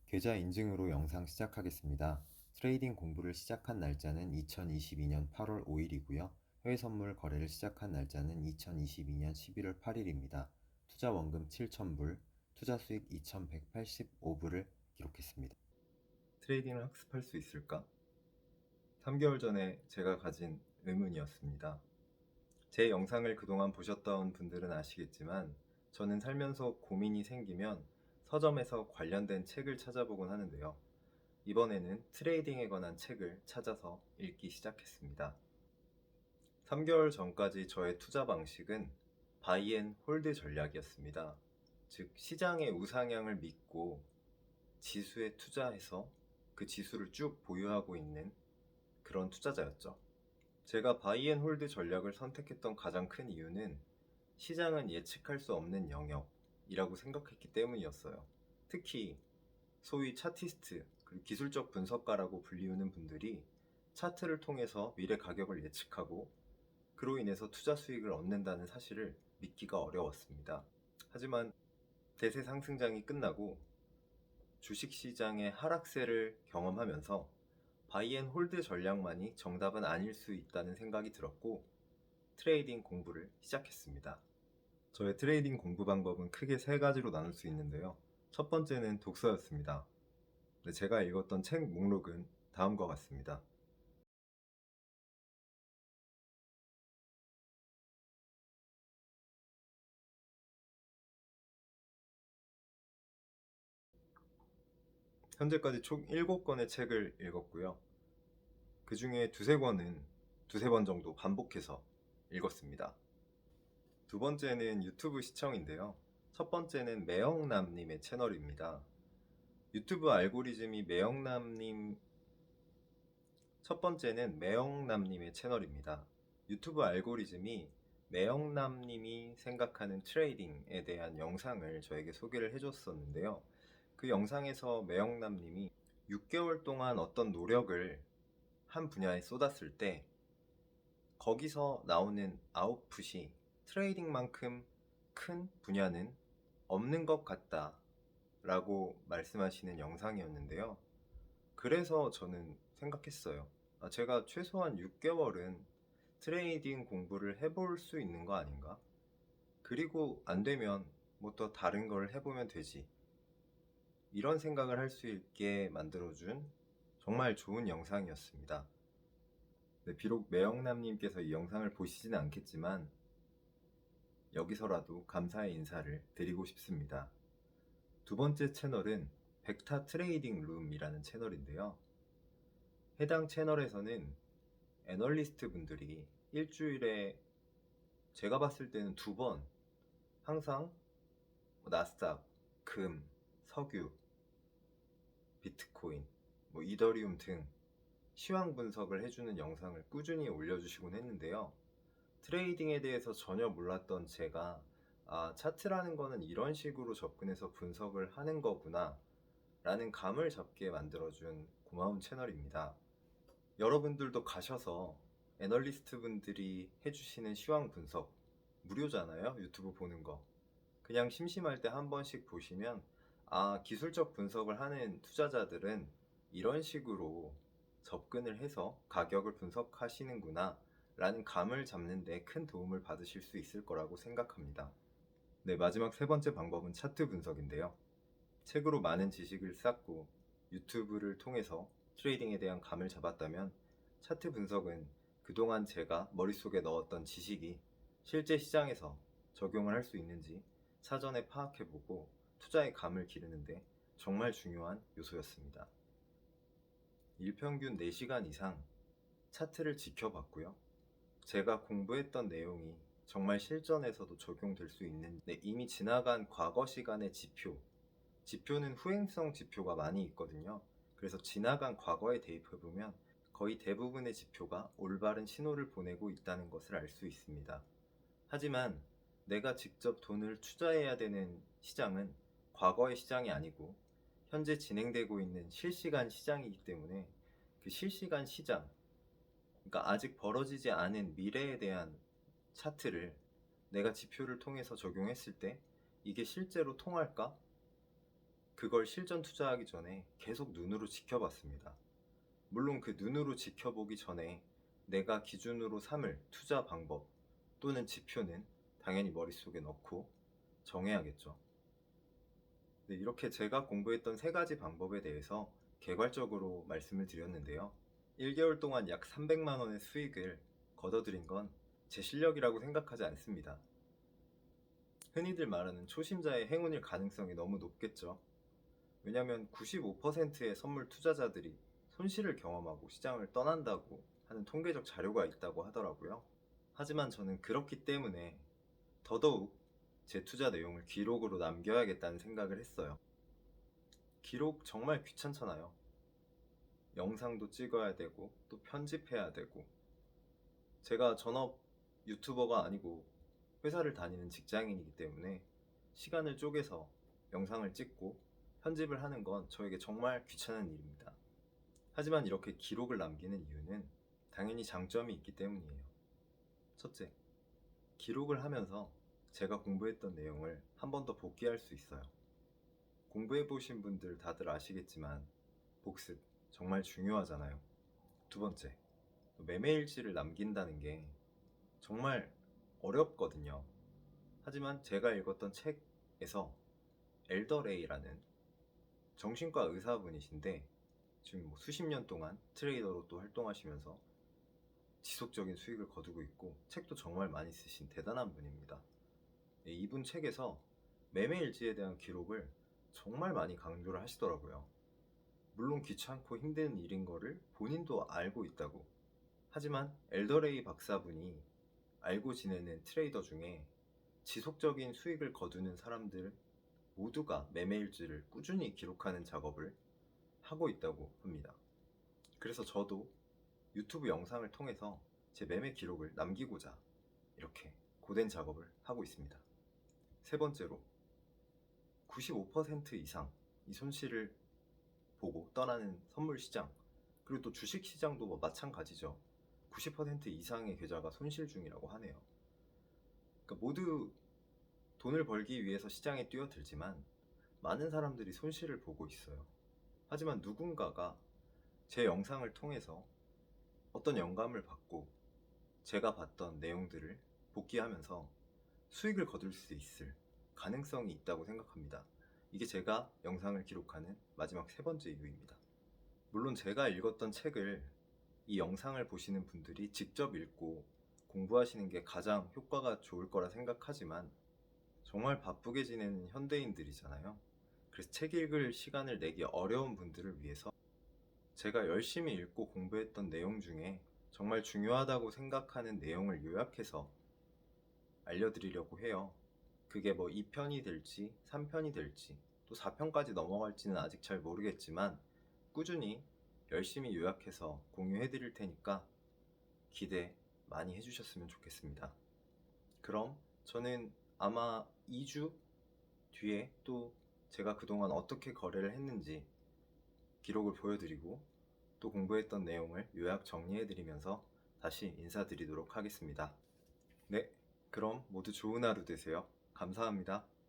계좌 인증으로 영상 시작하겠습니다. 트레이딩 공부를 시작한 날짜는 2022년 8월 5일이고요. 해외 선물 거래를 시작한 날짜는 2022년 11월 8일입니다. 투자 원금 7,000불, 투자 수익 2,185불을 기록했습니다. 트레이딩을 학습할 수 있을까? 3개월 전에 제가 가진 의문이었습니다. 제 영상을 그동안 보셨던 분들은 아시겠지만 저는 살면서 고민이 생기면 서점에서 관련된 책을 찾아보곤 하는데요. 이번에는 트레이딩에 관한 책을 찾아서 읽기 시작했습니다. 3개월 전까지 저의 투자 방식은 바이 앤 홀드 전략이었습니다. 즉, 시장의 우상향을 믿고 지수에 투자해서 그 지수를 쭉 보유하고 있는 그런 투자자였죠. 제가 바이 앤 홀드 전략을 선택했던 가장 큰 이유는 시장은 예측할 수 없는 영역이라고 생각했기 때문이었어요. 특히 소위 차티스트, 그리고 기술적 분석가라고 불리우는 분들이 차트를 통해서 미래 가격을 예측하고 그로 인해서 투자 수익을 얻는다는 사실을 믿기가 어려웠습니다. 하지만 대세 상승장이 끝나고 주식시장의 하락세를 경험하면서 바이 앤 홀드 전략만이 정답은 아닐 수 있다는 생각이 들었고 트레이딩 공부를 시작했습니다. 저의 트레이딩 공부 방법은 크게 세 가지로 나눌 수 있는데요. 첫 번째는 독서였습니다. 제가 읽었던 책 목록은 다음과 같습니다. 현재까지 총 7권의 책을 읽었고요. 그 중에 두세 권은 두세 번 정도 반복해서 읽었습니다. 두 번째는 유튜브 시청인데요. 첫 번째는 매영남님의 채널입니다. 유튜브 알고리즘이 첫 번째는 매영남님의 채널입니다. 유튜브 알고리즘이 매영남님이 생각하는 트레이딩에 대한 영상을 저에게 소개를 해줬었는데요. 그 영상에서 매영남님이 6개월 동안 어떤 노력을 한 분야에 쏟았을 때 거기서 나오는 아웃풋이 트레이딩만큼 큰 분야는 없는 것 같다 라고 말씀하시는 영상이었는데요. 그래서 저는 생각했어요. 제가 최소한 6개월은 트레이딩 공부를 해볼 수 있는 거 아닌가? 그리고 안 되면 뭐 또 다른 걸 해보면 되지. 이런 생각을 할 수 있게 만들어준 정말 좋은 영상이었습니다. 네, 비록 매영남님께서 이 영상을 보시지는 않겠지만 여기서라도 감사의 인사를 드리고 싶습니다. 두 번째 채널은 벡타 트레이딩 룸이라는 채널인데요. 해당 채널에서는 애널리스트 분들이 일주일에 제가 봤을 때는 2번 항상 나스닥, 금, 석유, 비트코인, 이더리움 등 시황 분석을 해주는 영상을 꾸준히 올려주시곤 했는데요. 트레이딩에 대해서 전혀 몰랐던 제가 차트라는 거는 이런 식으로 접근해서 분석을 하는 거구나 라는 감을 잡게 만들어준 고마운 채널입니다. 여러분들도 가셔서 애널리스트 분들이 해주시는 시황 분석 무료잖아요. 유튜브 보는 거 그냥 심심할 때 한 번씩 보시면 기술적 분석을 하는 투자자들은 이런 식으로 접근을 해서 가격을 분석하시는구나 라는 감을 잡는 데 큰 도움을 받으실 수 있을 거라고 생각합니다. 네, 마지막 세 번째 방법은 차트 분석인데요. 책으로 많은 지식을 쌓고 유튜브를 통해서 트레이딩에 대한 감을 잡았다면 차트 분석은 그동안 제가 머릿속에 넣었던 지식이 실제 시장에서 적용을 할 수 있는지 사전에 파악해보고 투자의 감을 기르는데 정말 중요한 요소였습니다. 일평균 4시간 이상 차트를 지켜봤고요. 제가 공부했던 내용이 정말 실전에서도 적용될 수 있는 이미 지나간 과거 시간의 지표는 후행성 지표가 많이 있거든요. 그래서 지나간 과거에 대입해보면 거의 대부분의 지표가 올바른 신호를 보내고 있다는 것을 알 수 있습니다. 하지만 내가 직접 돈을 투자해야 되는 시장은 과거의 시장이 아니고 현재 진행되고 있는 실시간 시장이기 때문에 그 실시간 시장, 그러니까 아직 벌어지지 않은 미래에 대한 차트를 내가 지표를 통해서 적용했을 때 이게 실제로 통할까? 그걸 실전 투자하기 전에 계속 눈으로 지켜봤습니다. 물론 그 눈으로 지켜보기 전에 내가 기준으로 삼을 투자 방법 또는 지표는 당연히 머릿속에 넣고 정해야겠죠. 네, 이렇게 제가 공부했던 세 가지 방법에 대해서 개괄적으로 말씀을 드렸는데요. 1개월 동안 약 300만 원의 수익을 거둬들인 건 제 실력이라고 생각하지 않습니다. 흔히들 말하는 초심자의 행운일 가능성이 너무 높겠죠. 왜냐하면 95%의 선물 투자자들이 손실을 경험하고 시장을 떠난다고 하는 통계적 자료가 있다고 하더라고요. 하지만 저는 그렇기 때문에 더더욱 제 투자 내용을 기록으로 남겨야겠다는 생각을 했어요. 기록 정말 귀찮잖아요. 영상도 찍어야 되고 또 편집해야 되고, 제가 전업 유튜버가 아니고 회사를 다니는 직장인이기 때문에 시간을 쪼개서 영상을 찍고 편집을 하는 건 저에게 정말 귀찮은 일입니다. 하지만 이렇게 기록을 남기는 이유는 당연히 장점이 있기 때문이에요. 첫째, 기록을 하면서 제가 공부했던 내용을 한 번 더 복기할 수 있어요. 공부해보신 분들 다들 아시겠지만 복습 정말 중요하잖아요. 두 번째, 매매일지를 남긴다는 게 정말 어렵거든요. 하지만 제가 읽었던 책에서 엘더레이라는 정신과 의사분이신데 지금 수십 년 동안 트레이더로 또 활동하시면서 지속적인 수익을 거두고 있고 책도 정말 많이 쓰신 대단한 분입니다. 네, 이분 책에서 매매일지에 대한 기록을 정말 많이 강조를 하시더라고요. 물론 귀찮고 힘든 일인 거를 본인도 알고 있다고. 하지만 엘더레이 박사분이 알고 지내는 트레이더 중에 지속적인 수익을 거두는 사람들 모두가 매매일지를 꾸준히 기록하는 작업을 하고 있다고 합니다. 그래서 저도 유튜브 영상을 통해서 제 매매 기록을 남기고자 이렇게 고된 작업을 하고 있습니다. 세 번째로, 95% 이상 이 손실을 보고 떠나는 선물 시장, 그리고 또 주식 시장도 마찬가지죠. 90% 이상의 계좌가 손실 중이라고 하네요. 그러니까 모두 돈을 벌기 위해서 시장에 뛰어들지만 많은 사람들이 손실을 보고 있어요. 하지만 누군가가 제 영상을 통해서 어떤 영감을 받고 제가 봤던 내용들을 복기하면서 수익을 거둘 수 있을 가능성이 있다고 생각합니다. 이게 제가 영상을 기록하는 마지막 세 번째 이유입니다. 물론 제가 읽었던 책을 이 영상을 보시는 분들이 직접 읽고 공부하시는 게 가장 효과가 좋을 거라 생각하지만 정말 바쁘게 지내는 현대인들이잖아요. 그래서 책 읽을 시간을 내기 어려운 분들을 위해서 제가 열심히 읽고 공부했던 내용 중에 정말 중요하다고 생각하는 내용을 요약해서 알려드리려고 해요. 그게 뭐 2편이 될지 3편이 될지 또 4편까지 넘어갈지는 아직 잘 모르겠지만 꾸준히 열심히 요약해서 공유해 드릴 테니까 기대 많이 해주셨으면 좋겠습니다. 그럼 저는 아마 2주 뒤에 또 제가 그동안 어떻게 거래를 했는지 기록을 보여드리고 또 공부했던 내용을 요약 정리해드리면서 다시 인사드리도록 하겠습니다. 네, 그럼 모두 좋은 하루 되세요. 감사합니다.